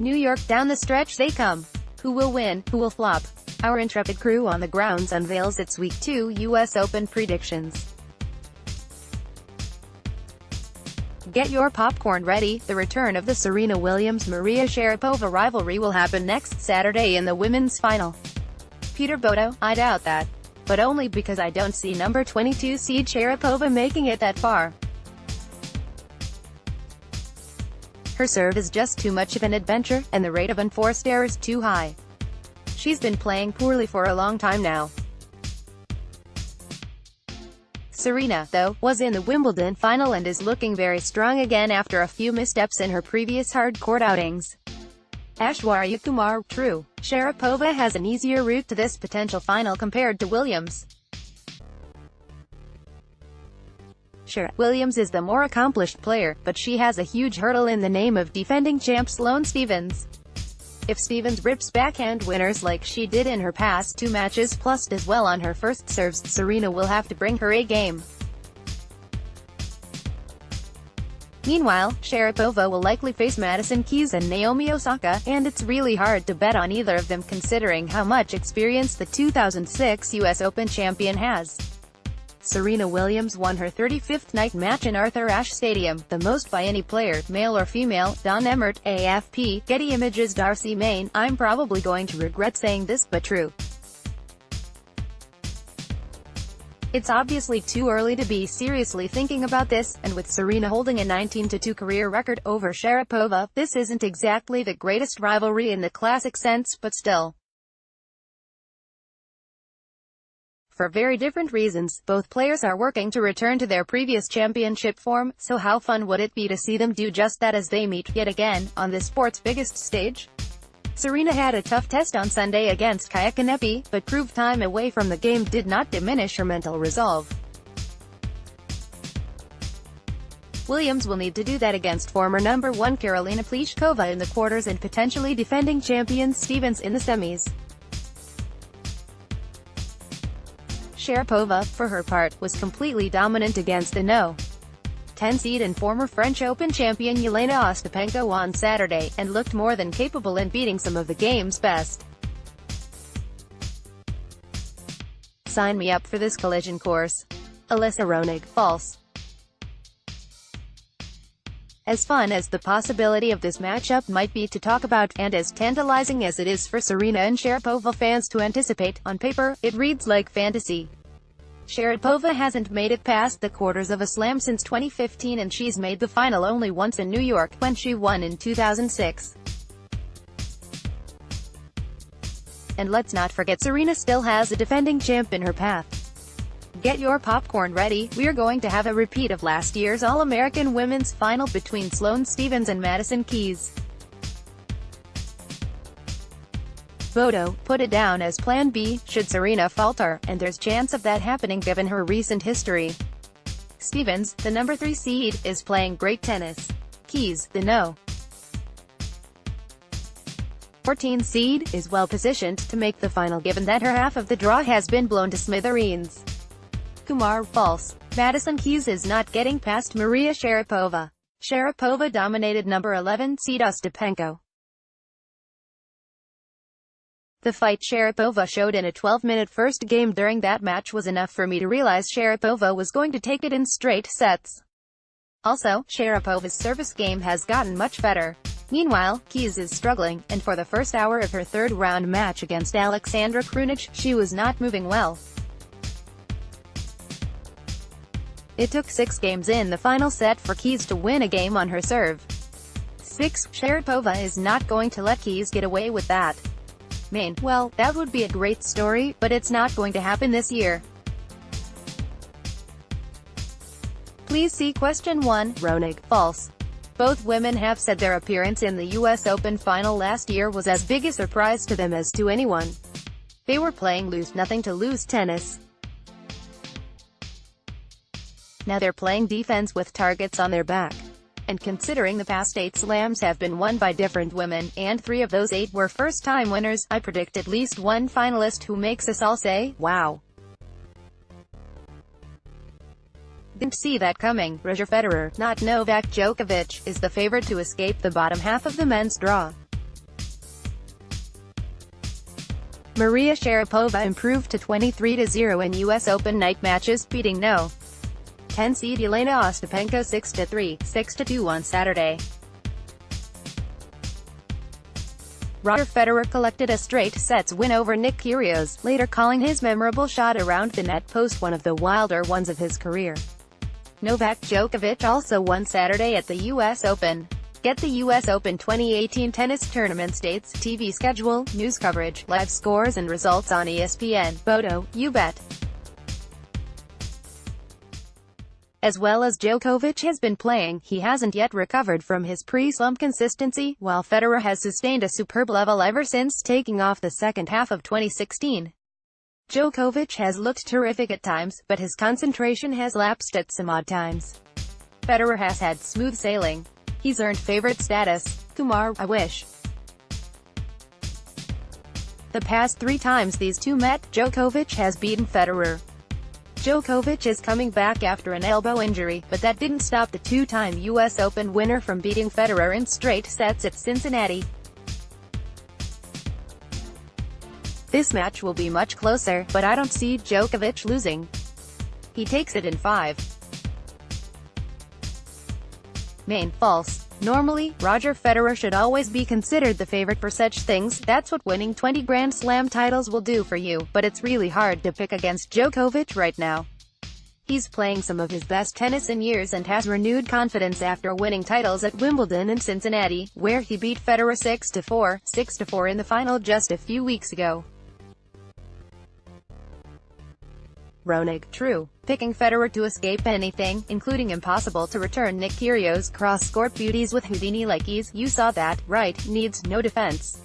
New York, down the stretch they come. Who will win? Who will flop? Our intrepid crew on the grounds unveils its Week 2 US Open predictions. Get your popcorn ready. The return of the Serena Williams-Maria Sharapova rivalry will happen next Saturday in the women's final. Peter Bodo: I doubt that. But only because I don't see number 22 seed Sharapova making it that far. Her serve is just too much of an adventure, and the rate of unforced errors too high. She's been playing poorly for a long time now. Serena, though, was in the Wimbledon final and is looking very strong again after a few missteps in her previous hard-court outings. Aishwarya Kumar: true, Sharapova has an easier route to this potential final compared to Williams. Sure, Williams is the more accomplished player, but she has a huge hurdle in the name of defending champ Sloane Stephens. If Stephens rips backhand winners like she did in her past 2 matches plus does well on her first serves, Serena will have to bring her A game. Meanwhile, Sharapova will likely face Madison Keys and Naomi Osaka, and it's really hard to bet on either of them considering how much experience the 2006 US Open champion has. Serena Williams won her 35th night match in Arthur Ashe Stadium, the most by any player, male or female. Don Emmert, AFP, Getty Images. Darcy Main: I'm probably going to regret saying this, but true. It's obviously too early to be seriously thinking about this, and with Serena holding a 19-2 career record over Sharapova, this isn't exactly the greatest rivalry in the classic sense, but still. For very different reasons, both players are working to return to their previous championship form, so how fun would it be to see them do just that as they meet, yet again, on the sport's biggest stage? Serena had a tough test on Sunday against Kaia Kanepi, but proved time away from the game did not diminish her mental resolve. Williams will need to do that against former number 1 Karolina Pliskova in the quarters and potentially defending champion Stephens in the semis. Sharapova, for her part, was completely dominant against the No. 10 seed and former French Open champion Yelena Ostapenko on Saturday, and looked more than capable in beating some of the game's best. Sign me up for this collision course. Alyssa Ronig, false. As fun as the possibility of this matchup might be to talk about, and as tantalizing as it is for Serena and Sharapova fans to anticipate, on paper, it reads like fantasy. Sharapova hasn't made it past the quarters of a slam since 2015, and she's made the final only once in New York, when she won in 2006. And let's not forget Serena still has a defending champ in her path. Get your popcorn ready, we're going to have a repeat of last year's All-American Women's Final between Sloane Stephens and Madison Keys. Bodo: put it down as Plan B, should Serena falter, and there's chance of that happening given her recent history. Stephens, the number 3 seed, is playing great tennis. Keys, the No. 14 seed, is well positioned to make the final given that her half of the draw has been blown to smithereens. Kumar, false. Madison Keys is not getting past Maria Sharapova. Sharapova dominated number 11 seed Ostapenko. The fight Sharapova showed in a 12-minute first game during that match was enough for me to realize Sharapova was going to take it in straight sets. Also, Sharapova's service game has gotten much better. Meanwhile, Keys is struggling, and for the first hour of her third-round match against Alexandra Krunic, she was not moving well. It took 6 games in the final set for Keys to win a game on her serve. 6. Sharapova is not going to let Keys get away with that. Main: well, that would be a great story, but it's not going to happen this year. Please see question 1. Ronig, false. Both women have said their appearance in the US Open final last year was as big a surprise to them as to anyone. They were playing nothing to lose tennis. Now they're playing defense with targets on their back. And considering the past 8 slams have been won by different women, and 3 of those 8 were first-time winners, I predict at least one finalist who makes us all say, wow. Didn't see that coming. Roger Federer, not Novak Djokovic, is the favorite to escape the bottom half of the men's draw. Maria Sharapova improved to 23-0 in US Open night matches, beating No. 10 seed Elena Ostapenko 6-3, 6-2 on Saturday. Roger Federer collected a straight sets win over Nick Kyrgios, later calling his memorable shot around the net post one of the wilder ones of his career. Novak Djokovic also won Saturday at the US Open. Get the US Open 2018 tennis tournament dates, TV schedule, news coverage, live scores and results on ESPN, Bodo, you bet. As well as Djokovic has been playing, he hasn't yet recovered from his pre-slump consistency, while Federer has sustained a superb level ever since taking off the second half of 2016. Djokovic has looked terrific at times, but his concentration has lapsed at some odd times. Federer has had smooth sailing. He's earned favorite status. Kumar, I wish. The past 3 times these two met, Djokovic has beaten Federer. Djokovic is coming back after an elbow injury, but that didn't stop the 2-time US Open winner from beating Federer in straight sets at Cincinnati. This match will be much closer, but I don't see Djokovic losing. He takes it in 5. Main, false. Normally, Roger Federer should always be considered the favorite for such things. That's what winning 20 Grand Slam titles will do for you, but it's really hard to pick against Djokovic right now. He's playing some of his best tennis in years and has renewed confidence after winning titles at Wimbledon and Cincinnati, where he beat Federer 6-4, 6-4 in the final just a few weeks ago. Ronig, true. Picking Federer to escape anything, including impossible to return Nick Kyrgios cross-court beauties with Houdini-like ease, you saw that, right, needs no defense.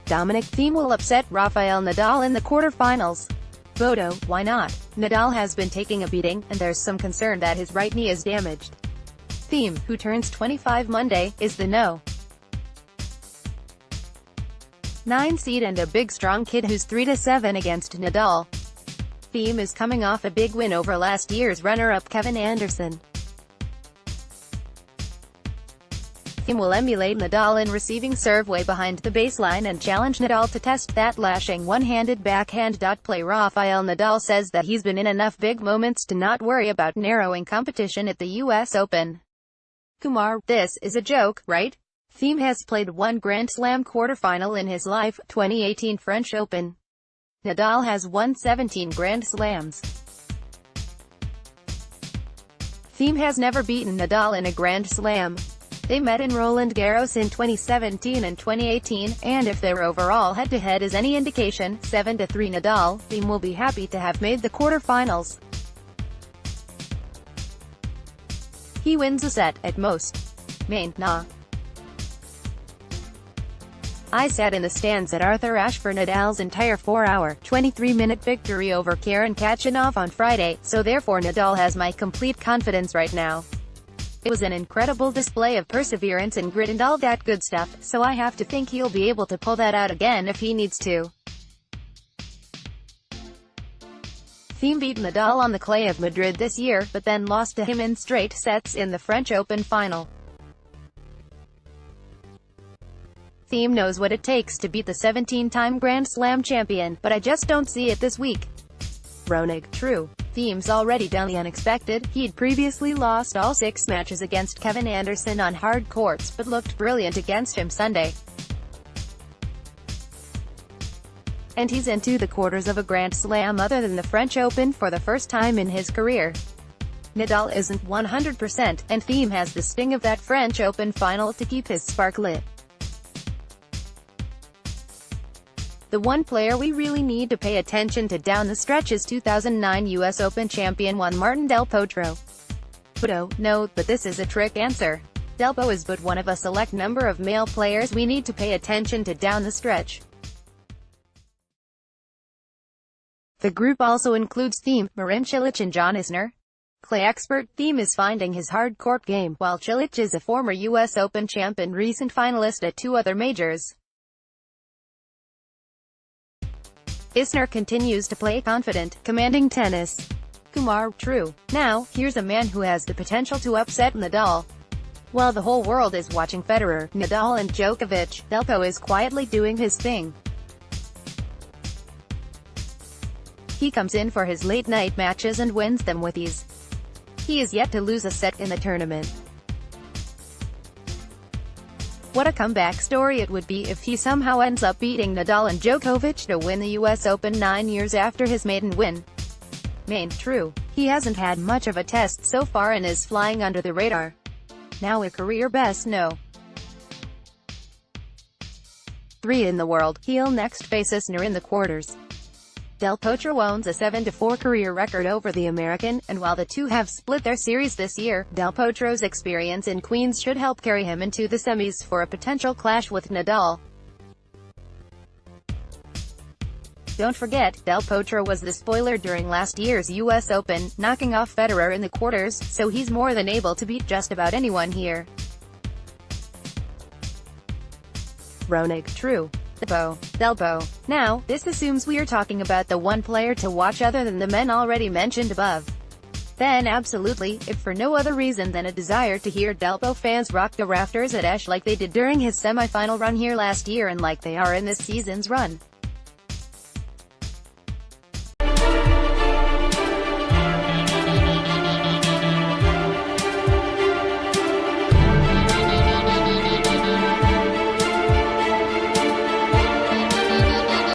Dominic Thiem will upset Rafael Nadal in the quarterfinals. Bodo, why not? Nadal has been taking a beating, and there's some concern that his right knee is damaged. Thiem, who turns 25 Monday, is the No. 9 seed and a big strong kid who's 3-7 against Nadal. Thiem is coming off a big win over last year's runner-up Kevin Anderson. Thiem will emulate Nadal in receiving serve way behind the baseline and challenge Nadal to test that lashing one-handed backhand. Play Rafael Nadal says that he's been in enough big moments to not worry about narrowing competition at the US Open. Kumar, this is a joke, right? Thiem has played 1 Grand Slam quarterfinal in his life, 2018 French Open. Nadal has won 17 Grand Slams. Thiem has never beaten Nadal in a Grand Slam. They met in Roland Garros in 2017 and 2018, and if their overall head-to-head is any indication, 7-3 Nadal, Thiem will be happy to have made the quarterfinals. He wins a set, at most. Main, nah. I sat in the stands at Arthur Ashe for Nadal's entire 4-hour, 23-minute victory over Karen Khachanov on Friday, so therefore Nadal has my complete confidence right now. It was an incredible display of perseverance and grit and all that good stuff, so I have to think he'll be able to pull that out again if he needs to. Thiem beat Nadal on the clay of Madrid this year, but then lost to him in straight sets in the French Open final. Thiem knows what it takes to beat the 17-time Grand Slam champion, but I just don't see it this week. Ronig, true. Thiem's already done the unexpected. He'd previously lost all 6 matches against Kevin Anderson on hard courts, but looked brilliant against him Sunday. And he's into the quarters of a Grand Slam other than the French Open for the first time in his career. Nadal isn't 100%, and Thiem has the sting of that French Open final to keep his spark lit. The one player we really need to pay attention to down the stretch is 2009 US Open champion Juan Martín del Potro. Bodo, no, but this is a trick answer. Del Potro is but one of a select number of male players we need to pay attention to down the stretch. The group also includes Thiem, Marin Cilic and John Isner. Clay expert, Thiem is finding his hard court game, while Cilic is a former US Open champ and recent finalist at 2 other majors. Isner continues to play confident, commanding tennis. Kumar, true. Now, here's a man who has the potential to upset Nadal. While the whole world is watching Federer, Nadal and Djokovic, Delpo is quietly doing his thing. He comes in for his late-night matches and wins them with ease. He is yet to lose a set in the tournament. What a comeback story it would be if he somehow ends up beating Nadal and Djokovic to win the US Open 9 years after his maiden win. True, he hasn't had much of a test so far and is flying under the radar. Now a career best no. 3 in the world, he'll next face Isner in the quarters. Del Potro owns a 7-4 career record over the American, and while the two have split their series this year, Del Potro's experience in Queens should help carry him into the semis for a potential clash with Nadal. Don't forget, Del Potro was the spoiler during last year's US Open, knocking off Federer in the quarters, so he's more than able to beat just about anyone here. Ronig, true. Delpo. Now, this assumes we are talking about the one player to watch other than the men already mentioned above. Then absolutely, if for no other reason than a desire to hear Delpo fans rock the rafters at Esch like they did during his semi-final run here last year and like they are in this season's run.